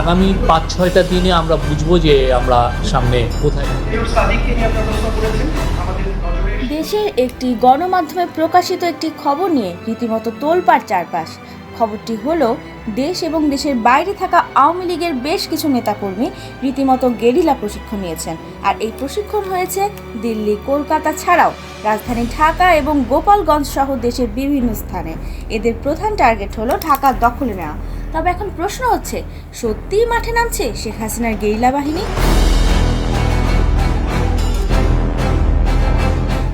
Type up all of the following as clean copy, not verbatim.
আগামী ৫-৬টা দিনে আমরা বুঝবো যে আমরা সামনে কোথায়। দেশের একটি গণমাধ্যমে প্রকাশিত একটি খবর নিয়ে রীতিমতো তোলপাড় চারপাশ। খবরটি হলো, দেশ এবং দেশের বাইরে থাকা আওয়ামী লীগের বেশ কিছু নেতাকর্মী রীতিমতো গেরিলা প্রশিক্ষণ নিয়েছেন। আর এই প্রশিক্ষণ হয়েছে দিল্লি, কলকাতা ছাড়াও রাজধানী ঢাকা এবং গোপালগঞ্জ সহ দেশের বিভিন্ন স্থানে। এদের প্রধান টার্গেট হলো ঢাকা দখলে নেওয়া। তবে এখন প্রশ্ন হচ্ছে, সত্যিই মাঠে নামছে শেখ হাসিনার গেরিলা বাহিনী?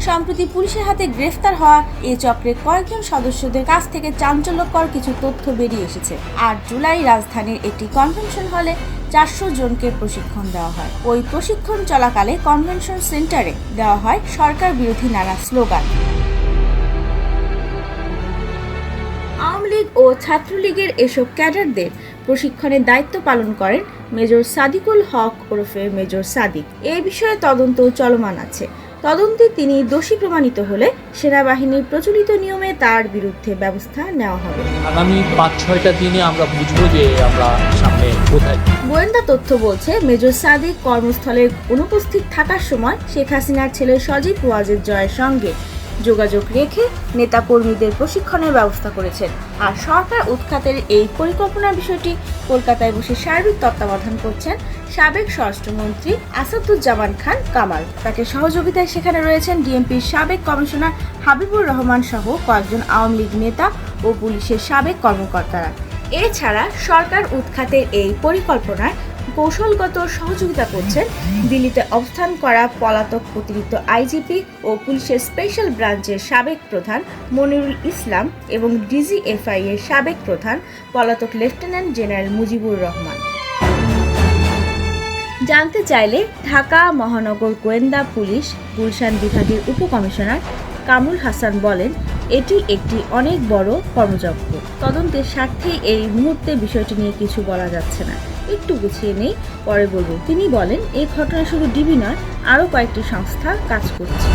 সম্প্রতি পুলিশের হাতে গ্রেফতার হওয়া এই চক্রের কয়েকজন সদস্যদের কাছ থেকে চাঞ্চল্যকর কিছু তথ্য বেরিয়ে এসেছে। ৮ জুলাই রাজধানীর একটি কনভেনশন হলে ৪০০ জনকে প্রশিক্ষণ দেওয়া হয়। ওই প্রশিক্ষণ চলাকালে কনভেনশন সেন্টারে দেওয়া হয় সরকার বিরোধী নানা স্লোগান। আওয়ামী লীগ ও ছাত্রলীগের এসব ক্যাডারদের প্রশিক্ষণের দায়িত্ব পালন করেন মেজর সাদিকুল হক ওরফে মেজর সাদিক। এই বিষয়ে তদন্ত চলমান আছে। তদন্তে তিনি দোষী প্রমাণিত হলে সেনাবাহিনীর প্রচলিত নিয়মে তার বিরুদ্ধে ব্যবস্থা নেওয়া হবে। আগামী ৫-৬টা দিনে আমরা বুঝবো যে আমরা সামনে কোথায়। গোয়েন্দা তথ্য বলছে, মেজর সাদিক কর্মস্থলে অনুপস্থিত থাকার সময় শেখ হাসিনার ছেলে সজীব ওয়াজেদ জয়ের সঙ্গে যোগাযোগ রেখে নেতাকর্মীদের প্রশিক্ষণের ব্যবস্থা করেছেন। আর সরকার উৎখাতের এই পরিকল্পনার বিষয়টি কলকাতায় বসে সার্বিক তত্ত্বাবধান করছেন সাবেক স্বরাষ্ট্রমন্ত্রী আসাদুজ্জামান খান কামাল। তাকে সহযোগিতায় সেখানে রয়েছেন ডিএমপির সাবেক কমিশনার হাবিবুর রহমান সহ কয়েকজন আওয়ামী লীগ নেতা ও পুলিশের সাবেক কর্মকর্তারা। এছাড়া সরকার উৎখাতের এই পরিকল্পনায় কৌশলগত সহযোগিতা করছেন দিল্লিতে অবস্থান করা পলাতক অতিরিক্ত আইজিপি ও পুলিশের স্পেশাল ব্রাঞ্চের সাবেক প্রধান মনিরুল ইসলাম এবং ডিজিএফআই এর সাবেক প্রধান পলাতক লেফটেন্যান্ট জেনারেল মুজিবুর রহমান। জানতে চাইলে ঢাকা মহানগর গোয়েন্দা পুলিশ গুলশান বিভাগের উপকমিশনার কামরুল হাসান বলেন, এটি একটি অনেক বড় কর্মযজ্ঞ। তদন্তের স্বার্থে এই মুহূর্তে বিষয়টি নিয়ে কিছু বলা যাচ্ছে না, একটু গুছিয়ে নেই, পরে বলবো। তিনি বলেন, এই ঘটনায় শুধু ডিবি নয়, আরও কয়েকটি সংস্থা কাজ করছে।